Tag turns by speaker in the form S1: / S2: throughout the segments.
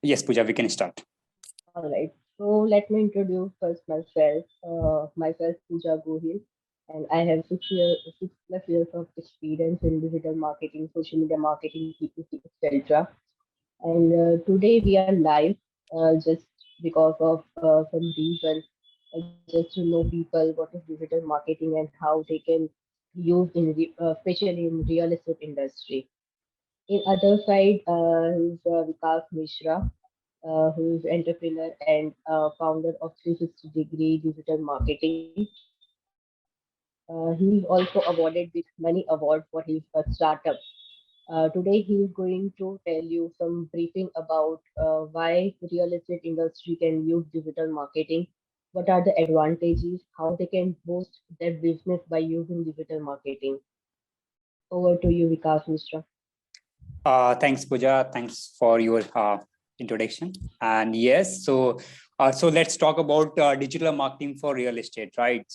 S1: Yes, Pooja, we can start.
S2: All right. So let me introduce first myself. Myself Pooja Gohil, and I have 6 plus years of experience in digital marketing, social media marketing, PPC, etc. And today we are live just because of some reason, just to know people what is digital marketing and how they can use especially in real estate industry. In other side, is Vikas Mishra, who is entrepreneur and founder of 360 Degree Digital Marketing. He is also awarded with many awards for his startup. Today, he is going to tell you some briefing about why real estate industry can use digital marketing, what are the advantages, how they can boost their business by using digital marketing. Over to you, Vikas Mishra.
S1: Thanks, Pooja. Thanks for your introduction. And yes, so let's talk about digital marketing for real estate, right?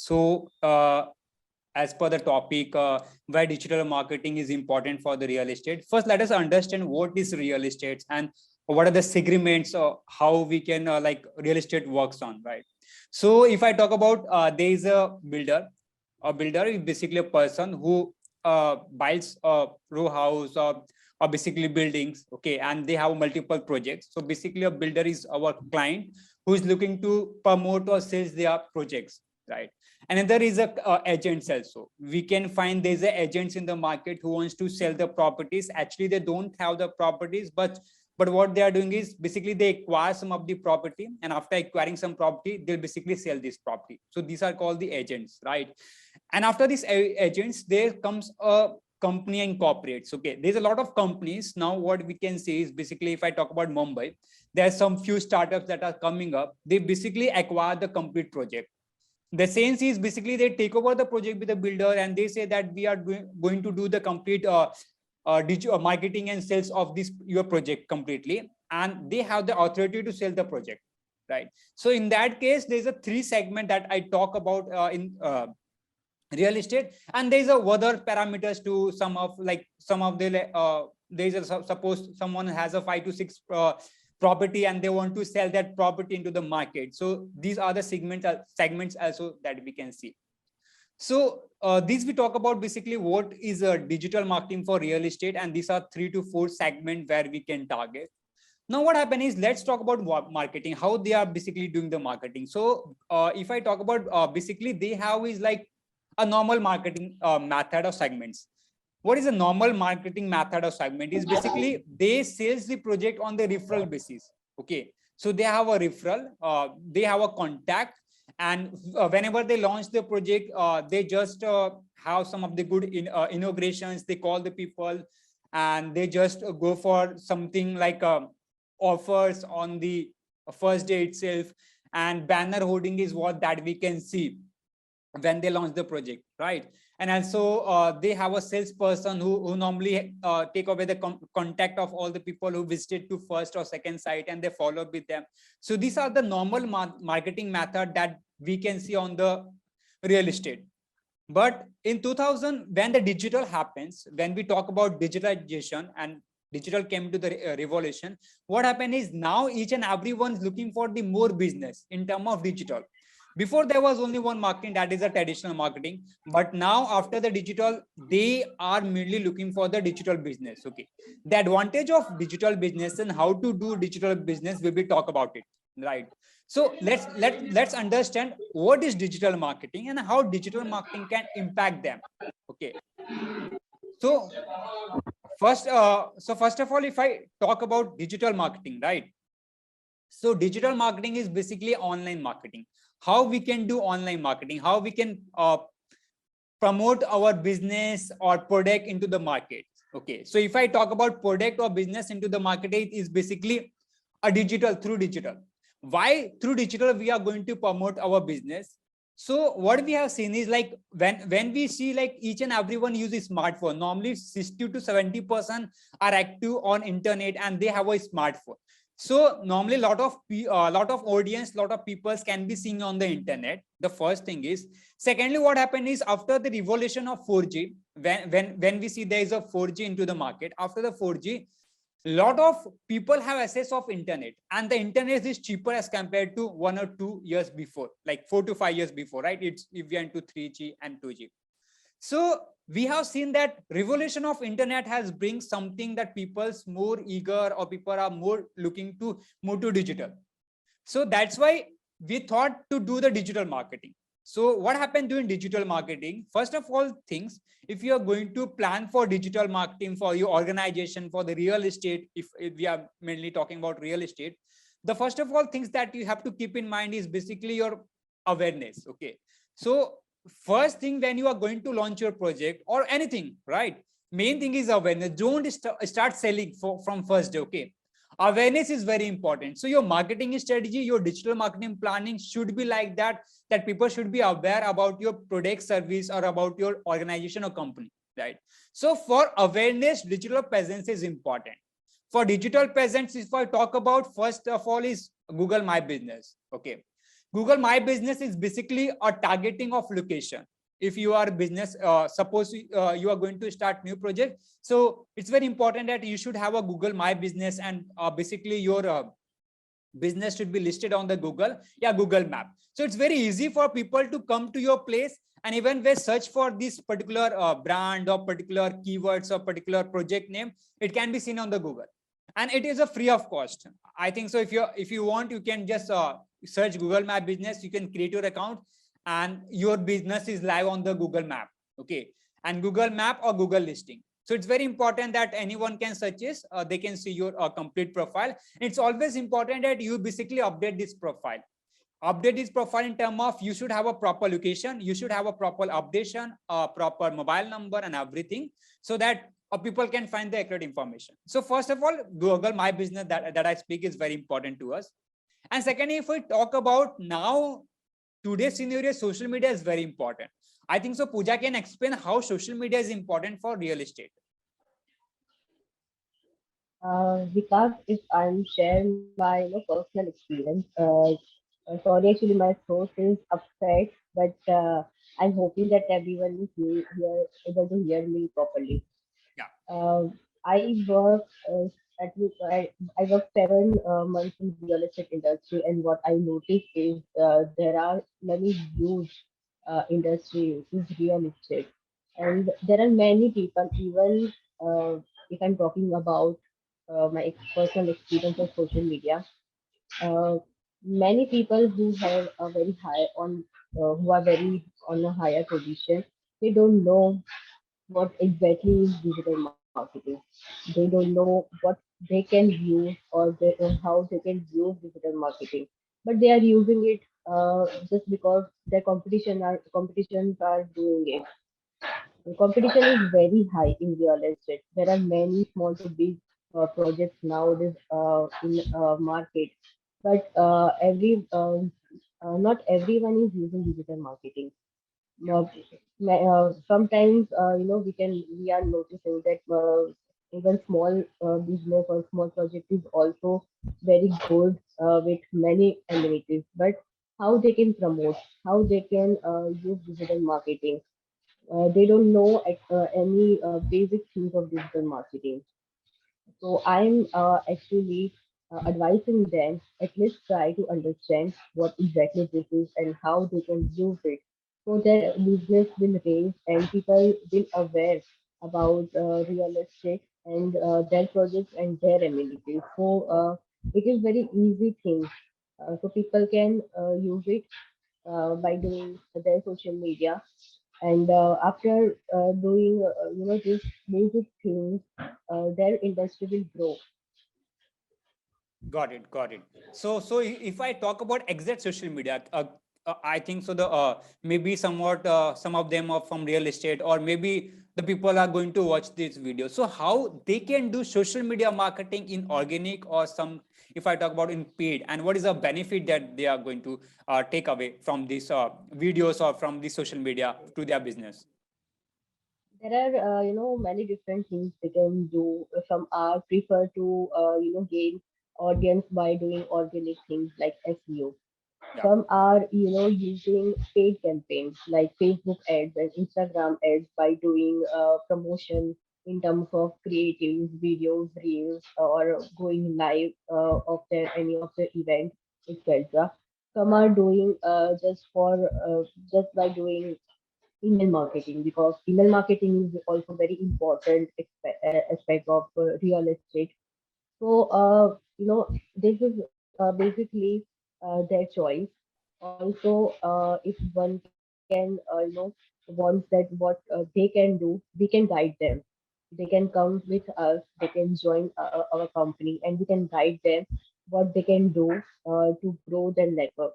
S1: As per the topic, why digital marketing is important for the real estate. First, let us understand what is real estate and what are the segments or how we can like real estate works on, right? So if I talk about there is a builder. A builder is basically a person who builds a row house or basically buildings, okay, and they have multiple projects. So basically a builder is our client who is looking to promote or sell their projects, right? And there is a agents also. We can find there's a agents in the market who wants to sell the properties. Actually, they don't have the properties, but what they are doing is basically they acquire some of the property, and after acquiring some property, they'll basically sell this property. So these are called the agents, right? And after these agents, there comes a company and corporates. Okay, there's a lot of companies now. What we can say is basically, if I talk about Mumbai, there are some few startups that are coming up. They basically acquire the complete project. The sense is basically they take over the project with the builder and they say that we are going to do the complete digital marketing and sales of this your project completely, and they have the authority to sell the project, right? So in that case, there's a three segment that I talk about in real estate, and there's a other parameters to some of the there's a suppose someone has a 5 to 6 property and they want to sell that property into the market. So these are the segments also that we can see. So these we talk about basically what is a digital marketing for real estate, and these are 3 to 4 segment where we can target. Now what happened is, let's talk about marketing, how they are basically doing the marketing. So if I talk about basically they have is like a normal marketing method of segments. What is a normal marketing method of segment is basically they sales the project on the referral basis. Okay, so they have a referral, they have a contact, and whenever they launch the project, they just have some of the good inaugurations. They call the people and they just go for something like offers on the first day itself, and banner hoarding is what that we can see when they launch the project, right? And also they have a salesperson who normally take away the contact of all the people who visited to first or second site, and they follow up with them. So these are the normal marketing method that we can see on the real estate. But in 2000, when the digital happens, when we talk about digitalization and digital came to the revolution, what happened is now each and everyone is looking for the more business in terms of digital. Before there was only one marketing, that is a traditional marketing, but now after the digital, they are mainly looking for the digital business. Okay, the advantage of digital business and how to do digital business, we will talk about it, right? So let's understand what is digital marketing and how digital marketing can impact them. Okay, so first of all, if I talk about digital marketing, right? So digital marketing is basically online marketing. How we can do online marketing, how we can promote our business or product into the market. Okay, so if I talk about product or business into the market, it is basically a digital, through digital. Why through digital we are going to promote our business? So what we have seen is like when we see like each and everyone uses smartphone, normally 60 to 70% are active on internet and they have a smartphone. So normally lot of audience, lot of people can be seeing on the internet. The first thing is. Secondly, what happened is after the revolution of 4G, when we see there is a 4G into the market, after the 4G, lot of people have access of internet, and the internet is cheaper as compared to 1 or 2 years before, like 4 to 5 years before, right? It's if we went to 3G and 2G. So we have seen that revolution of internet has bring something that people's more eager, or people are more looking to move to digital. So that's why we thought to do the digital marketing. So what happened during digital marketing? First of all things, if you are going to plan for digital marketing for your organization, for the real estate, if we are mainly talking about real estate, the first of all things that you have to keep in mind is basically your awareness. Okay. So first thing, when you are going to launch your project or anything, right? Main thing is awareness. Don't start selling from first day. Okay. Awareness is very important. So your marketing strategy, your digital marketing planning should be like that people should be aware about your product, service, or about your organization or company, right? So for awareness, digital presence is important. For digital presence, if I talk about, first of all is Google My Business. Okay. Google My Business is basically a targeting of location. If you are business, suppose you are going to start new project, so it's very important that you should have a Google My Business, and basically your business should be listed on the Google Map. So it's very easy for people to come to your place, and even they search for this particular brand or particular keywords or particular project name, it can be seen on the Google, and it is a free of cost. I think so. If you want, you can just search Google My Business. You can create your account, and your business is live on the Google Map. Okay, and Google Map or Google listing. So it's very important that anyone can search this. They can see your complete profile. It's always important that you basically update this profile. Update this profile in terms of you should have a proper location, you should have a proper updation, a proper mobile number and everything, so that people can find the accurate information. So first of all, Google My Business that I speak is very important to us. And secondly, if we talk about now, today's scenario, social media is very important. I think so Pooja can explain how social media is important for real estate.
S2: Vikas, if I'm sharing my personal experience, sorry, actually my throat is upset, but I'm hoping that everyone is here able to hear me properly.
S1: Yeah.
S2: I work at I work 7 months in real estate industry, and what I noticed is there are many huge industry is real estate, and there are many people. Even if I'm talking about my personal experience of social media, uh, many people who have a very high on who are very on a higher position, they don't know what exactly is digital marketing. They don't know what they can use, or how they can use digital marketing, but they are using it just because their competitions are doing it. The competition is very high in real estate. There are many small to big projects nowadays in market, but not everyone is using digital marketing.
S1: Yeah.
S2: Sometimes we are noticing that even small business or small project is also very good with many amenities, but how they can promote, how they can use digital marketing, they don't know any basic things of digital marketing. So I'm actually advising them at least try to understand what exactly this is and how they can use it. So their business will raise and people will aware about real estate and their projects and their amenities. So it is very easy thing. So people can use it by doing their social media, and after doing these basic things, their industry will grow.
S1: Got it, got it. So if I talk about exact social media, I think so the maybe somewhat some of them are from real estate, or maybe the people are going to watch this video. So how they can do social media marketing in organic, or some, if I talk about in paid, and what is the benefit that they are going to take away from these videos or from the social media to their business?
S2: There are many different things they can do. Some are prefer to gain audience by doing organic things like SEO.
S1: Yeah.
S2: Some are using paid campaigns like Facebook ads and Instagram ads by doing promotion in terms of creatives, videos, reels, or going live of their any of the event, etc. Some are doing just by doing email marketing, because email marketing is also very important aspect of real estate. So, this is basically their choice. Also, if one can, wants that what they can do, we can guide them. They can come with us, they can join our company, and we can guide them what they can do to grow their network.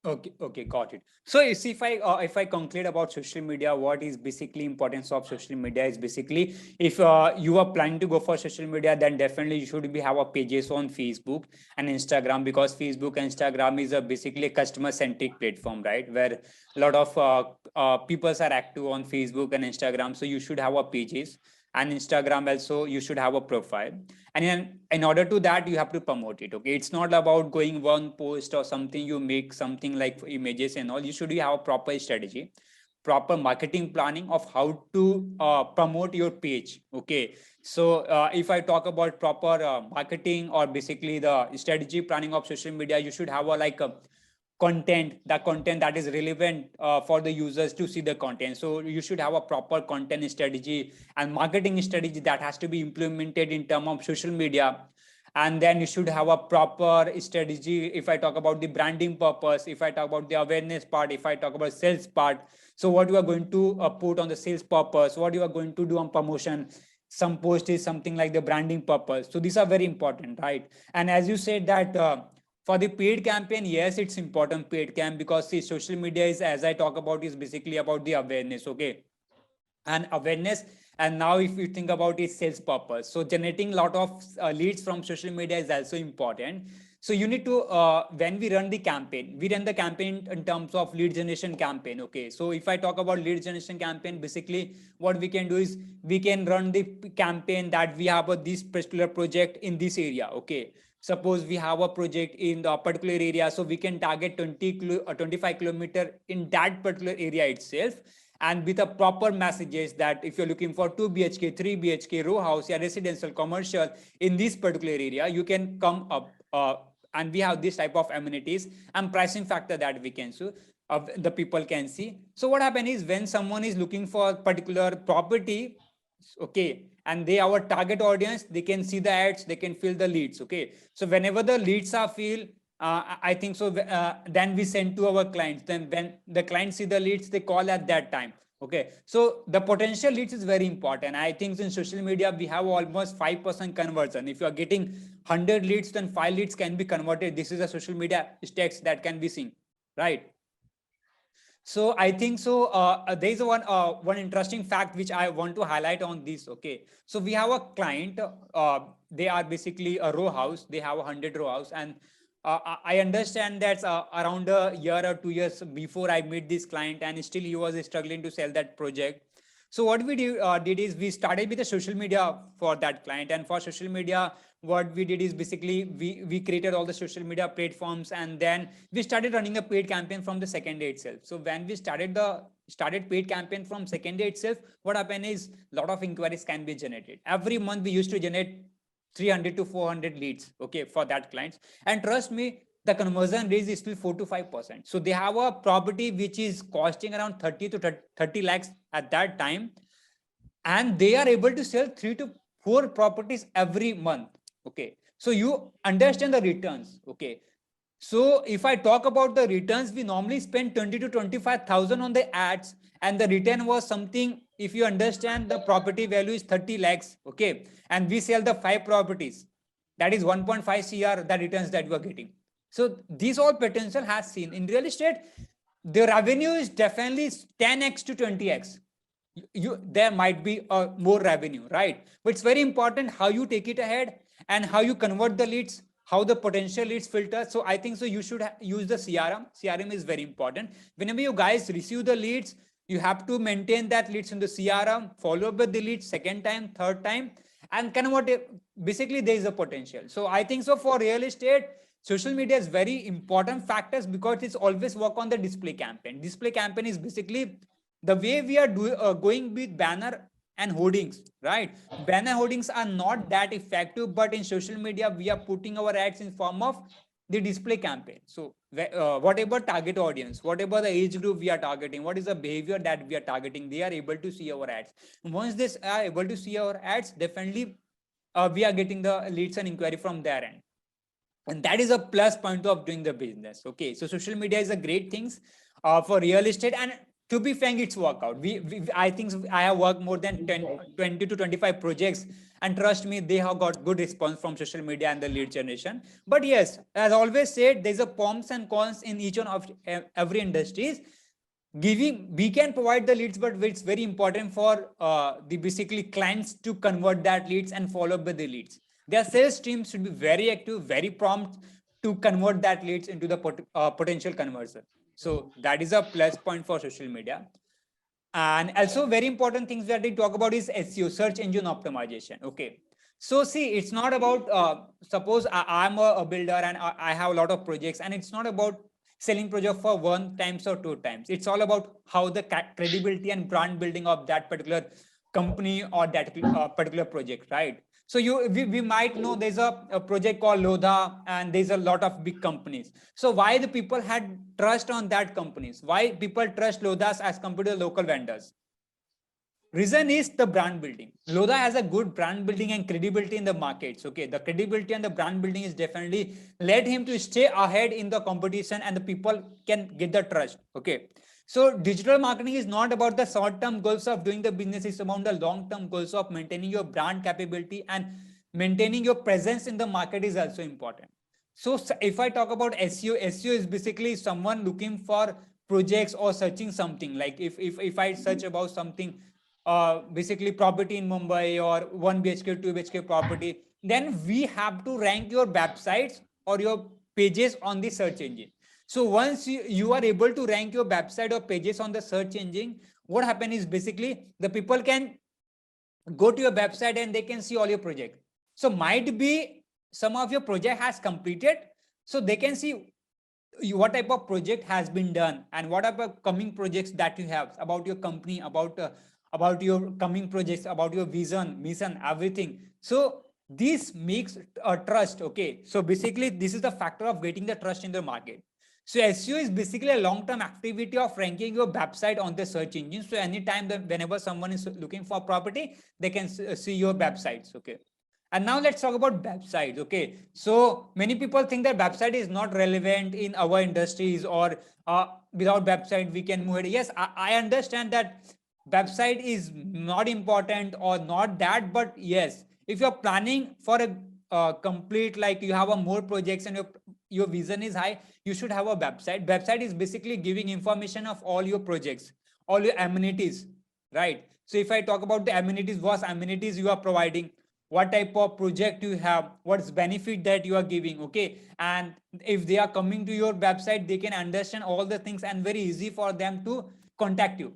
S1: Okay, okay, got it. So you see, if I conclude about social media, what is basically importance of social media is basically, if you are planning to go for social media, then definitely you should be have a pages on Facebook and Instagram, because Facebook and Instagram is a basically a customer centric platform, right? Where a lot of people are active on Facebook and Instagram, so you should have a pages, and Instagram also you should have a profile, and in order to that you have to promote it. Okay, it's not about going one post or something, you make something like images and all. You should have a proper strategy, proper marketing planning of how to promote your page. Okay, so if I talk about proper marketing or basically the strategy planning of social media, you should have a like a content, the content that is relevant for the users to see the content. So you should have a proper content strategy and marketing strategy that has to be implemented in terms of social media. And then you should have a proper strategy if I talk about the branding purpose, if I talk about the awareness part, if I talk about sales part. So what you are going to put on the sales purpose, what you are going to do on promotion. Some post is something like the branding purpose. So these are very important, right? And as you said that for the paid campaign, yes, it's important paid campaign, because see, social media is, as I talk about, is basically about the awareness. Okay, and awareness. And now if you think about it, sales purpose, so generating a lot of leads from social media is also important. So you need to when we run the campaign, we run the campaign in terms of lead generation campaign. Okay, so if I talk about lead generation campaign, basically what we can do is we can run the campaign that we have this particular project in this area. Okay, suppose we have a project in the particular area, so we can target 25 kilometer in that particular area itself, and with a proper messages that if you're looking for 2 BHK, 3 BHK, row house, yeah, residential, commercial in this particular area, you can come up. And we have this type of amenities and pricing factor that we can so the people can see. So what happens is when someone is looking for particular property, okay, and they our target audience, they can see the ads, they can fill the leads. Okay, so whenever the leads are filled, I think so. Then we send to our clients. Then when the clients see the leads, they call at that time. Okay, so the potential leads is very important. I think in social media we have almost 5% conversion. If you are getting 100 leads, then 5 leads can be converted. This is a social media stats that can be seen, right? So I think so. There is one interesting fact which I want to highlight on this. Okay, so we have a client. They are basically a row house. They have 100 row house, and I understand that around a year or 2 years before I met this client, and still he was struggling to sell that project. So what we did is we started with the social media for that client, and for social media, what we did is basically we created all the social media platforms, and then we started running a paid campaign from the second day itself. So when we started paid campaign from second day itself, what happened is a lot of inquiries can be generated. Every month we used to generate 300 to 400 leads, okay, for that clients. And trust me, the conversion rate is still 4 to 5%. So they have a property which is costing around 30 to 30 lakhs at that time, and they are able to sell 3 to 4 properties every month. Okay, so you understand the returns. Okay, so if I talk about the returns, we normally spend 20 to 25,000 on the ads, and the return was something, if you understand, the property value is 30 lakhs. Okay, and we sell the 5 properties, that is 1.5 cr the returns that you are getting. So these all potential has seen in real estate. The revenue is definitely 10x to 20x. There might be more revenue, right? But it's very important how you take it ahead and how you convert the leads, how the potential leads filter. So I think so you should use the crm is very important. Whenever you guys receive the leads, you have to maintain that leads in the crm, follow up with the leads second time, third time, and convert it. Basically there is a potential. So I think so for real estate, social media is very important factors, because it's always work on the display campaign. Display campaign is basically the way we are going with banner and hoardings, right? Banner hoardings are not that effective, but in social media we are putting our ads in form of the display campaign. So whatever target audience, whatever the age group we are targeting, what is the behavior that we are targeting, they are able to see our ads. Once they are able to see our ads, definitely we are getting the leads and inquiry from their end, and that is a plus point of doing the business. Okay, so social media is a great things for real estate, and to be frank, it's workout. I think I have worked more than 10
S2: Exactly.
S1: 20 to 25 projects, and trust me, they have got good response from social media and the lead generation. But yes, as always said, there's a pros and cons in each one of every industries. Giving, we can provide the leads, but it's very important for the basically clients to convert that leads and follow up with the leads. Their sales team should be very active, very prompt to convert that leads into the potential conversion. So that is a plus point for social media. And also very important things that we talk about is SEO, search engine optimization. Okay, so see, it's not about suppose I'm a builder and I have a lot of projects, and it's not about selling project for one times or two times. It's all about how the credibility and brand building of that particular company or that particular project, right? So we might know there's a project called Lodha, and there's a lot of big companies. So why the people had trust on that companies? Why people trust Lodhas as compared to local vendors? Reason is the brand building. Lodha has a good brand building and credibility in the markets. Okay, the credibility and the brand building is definitely led him to stay ahead in the competition, and the people can get the trust. Okay, so digital marketing is not about the short-term goals of doing the business. It's about the long-term goals of maintaining your brand capability, and maintaining your presence in the market is also important. So if I talk about SEO, SEO is basically someone looking for projects or searching something. Like if I search about something, basically property in Mumbai or 1 BHK, 2 BHK property, then we have to rank your websites or your pages on the search engine. So once you are able to rank your website or pages on the search engine, what happens is basically the people can go to your website and they can see all your project. So might be some of your project has completed, so they can see what type of project has been done and what are the coming projects that you have about your company, about your coming projects, about your vision, mission, everything. So this makes a trust. Okay, so basically this is the factor of getting the trust in the market. So SEO is basically a long-term activity of ranking your website on the search engine. So anytime that whenever someone is looking for property, they can see your websites. Okay, and now let's talk about websites. Okay, so many people think that website is not relevant in our industries, or without website we can move it. Yes, I understand that website is not important or not that, but yes, if you're planning for a complete, like you have a more projects and your vision is high, you should have a website. Website is basically giving information of all your projects, all your amenities, right? So if I talk about the amenities, what amenities you are providing, what type of project you have, what's benefit that you are giving. Okay, and if they are coming to your website, they can understand all the things and very easy for them to contact you.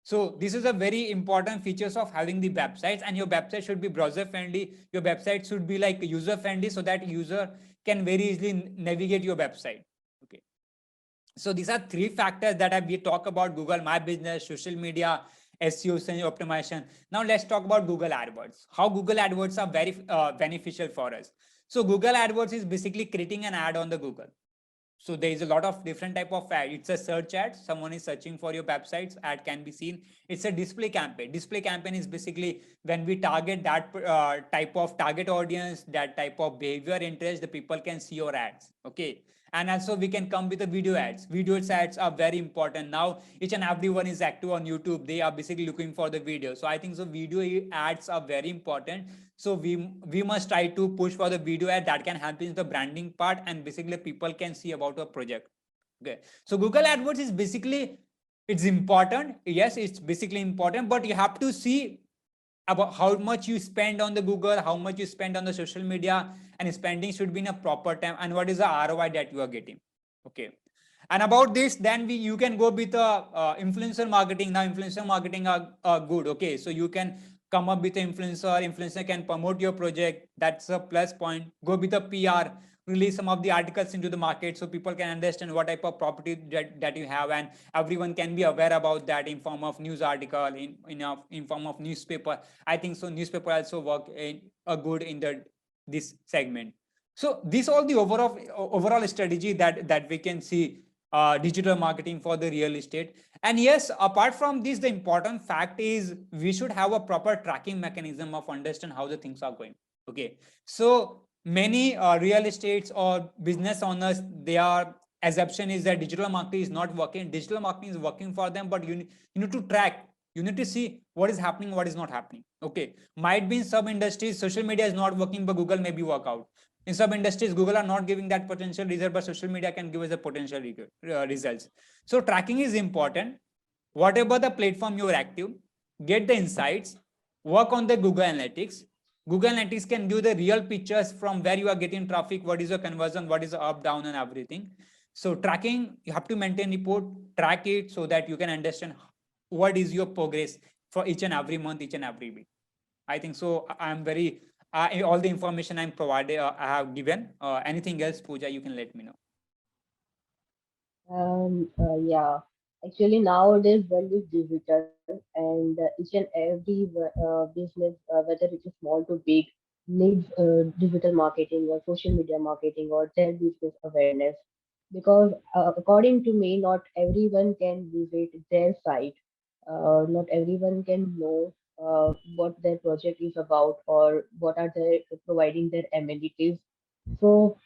S1: So this is a very important features of having the websites, and your website should be browser friendly. Your website should be like user friendly, so that user can very easily navigate your website. Okay, so these are three factors that we talk about: Google My Business, social media, SEO, and optimization. Now let's talk about Google AdWords. How Google AdWords are very beneficial for us. So Google AdWords is basically creating an ad on the Google. So there is a lot of different type of ad. It's a search ad. Someone is searching for your websites. Ad can be seen. It's a display campaign. Display campaign is basically when we target that type of target audience, that type of behavior interest, the people can see your ads. Okay. And also we can come with the video ads. Video ads are very important. Now each and everyone is active on YouTube. They are basically looking for the video. So I think so video ads are very important. So we must try to push for the video ad that can help in the branding part, and basically people can see about a project. Okay, so Google AdWords is basically, it's important. Yes, it's basically important, but you have to see about how much you spend on the Google, how much you spend on the social media, and spending should be in a proper time, and what is the ROI that you are getting. Okay, and about this, then you can go with influencer marketing. Now influencer marketing are good. Okay, so you can come up with an influencer can promote your project. That's a plus point. Go with a PR, release some of the articles into the market so people can understand what type of property that you have, and everyone can be aware about that in form of news article, in form of newspaper. I think so newspaper also work in a good in this segment. So this all the overall strategy that we can see digital marketing for the real estate. And yes, apart from this, the important fact is we should have a proper tracking mechanism of understand how the things are going. Okay, so many real estates or business owners, their assumption is that digital marketing is not working. Digital marketing is working for them, but you need to track. You need to see what is happening, what is not happening. Okay, might be in some industries social media is not working, but Google may be work out. In some industries, Google are not giving that potential result, but social media can give us the potential results. So tracking is important. Whatever the platform you're active, get the insights, work on the Google Analytics. Google Analytics can give the real pictures from where you are getting traffic, what is your conversion, what is the up, down, and everything. So tracking, you have to maintain report, track it so that you can understand what is your progress for each and every month, each and every week. I think so. I'm very all the information I'm provided, I have given. Anything else, Pooja, you can let me know.
S2: Yeah, actually nowadays world is digital, and each and every business, whether it is small to big, needs digital marketing or social media marketing or their business awareness. Because according to me, not everyone can visit their site. Not everyone can know what their project is about or what are they providing their amenities. So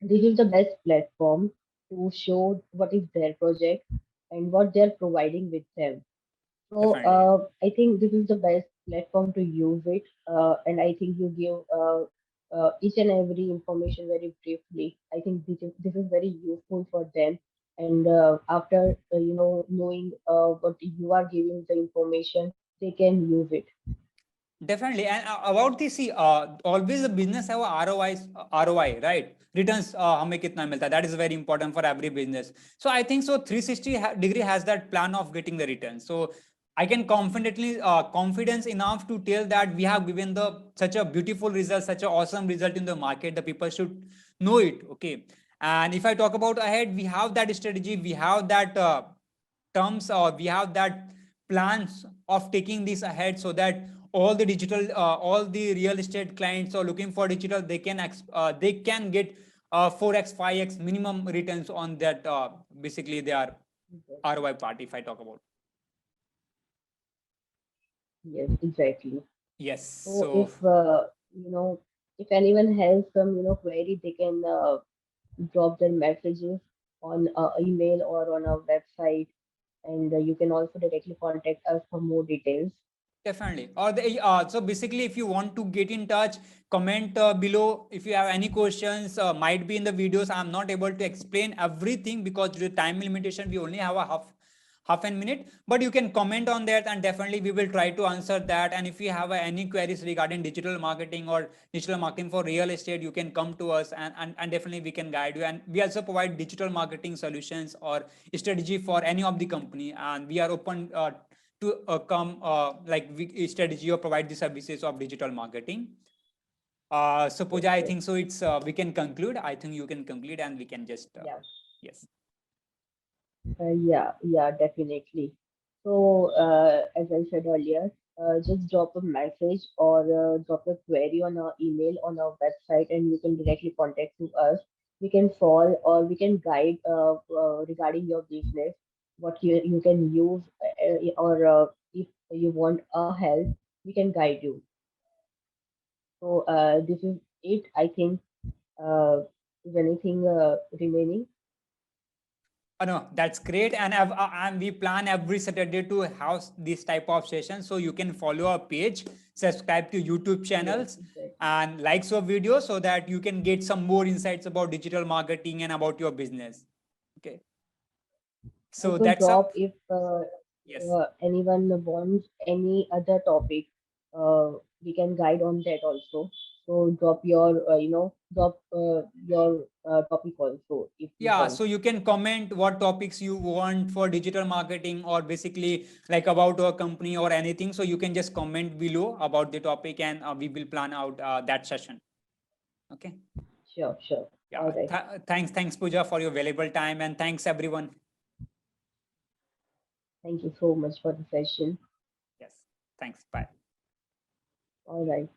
S2: this is the best platform to show what is their project and what they're providing with them. So
S1: Definitely.
S2: I think this is the best platform to use it, and I think you give each and every information very briefly. I think this is very useful for them, and after knowing what you are giving the information, they can use it.
S1: Definitely. And about this, see, always the business have a ROI, right? Returns, हमें कितना मिलता है? That is very important for every business. So I think so 360 degree has that plan of getting the return. So I can confidence enough to tell that we have given such a beautiful result, such an awesome result in the market. The people should know it. Okay. And if I talk about ahead, we have that strategy, we have that terms, or we have that plans of taking this ahead so that all the real estate clients are looking for digital, they can get 4x 5x minimum returns on that, basically their ROI part, if I talk about.
S2: Yes, exactly.
S1: Yes.
S2: So
S1: So
S2: if anyone has some query, they can drop their messages on email or on our website, and you can also directly contact us for more details.
S1: definitely. Or so basically, if you want to get in touch, comment below. If you have any questions, might be in the videos. I'm not able to explain everything because due to time limitation, we only have a half a minute. But you can comment on that, and definitely we will try to answer that. And if you have any queries regarding digital marketing or digital marketing for real estate, you can come to us, and definitely we can guide you. And we also provide digital marketing solutions or strategy for any of the company, and we are open to come strategy or provide the services of digital marketing. So
S2: Yes,
S1: Pooja, I
S2: yes.
S1: think so it's we can conclude. I think you can conclude and we can just
S2: Yeah.
S1: yes.
S2: Yeah, definitely. So, as I said earlier, just drop a message or drop a query on our email on our website, and you can directly contact to us. We can solve or we can guide regarding your business, what you can use, or if you want a help, we can guide you. So, this is it. I think. Is anything remaining?
S1: No, that's great. And we plan every Saturday to have this type of session. So you can follow our page, subscribe to YouTube
S2: Yes,
S1: channels,
S2: exactly.
S1: and likes our videos so that you can get some more insights about digital marketing and about your business. Okay. So
S2: Also
S1: that's up.
S2: drop if
S1: Yes.
S2: anyone wants any other topic. We can guide on that also. So drop your, topic also if you
S1: Yeah,
S2: want.
S1: so you can comment what topics you want for digital marketing, or basically like about our company or anything. So you can just comment below about the topic, and we will plan out that session. Okay.
S2: Sure, sure. All
S1: Yeah.
S2: right.
S1: Thanks, Pooja, for your valuable time, and thanks everyone.
S2: Thank you so much for the session.
S1: Yes. Thanks. Bye.
S2: All right.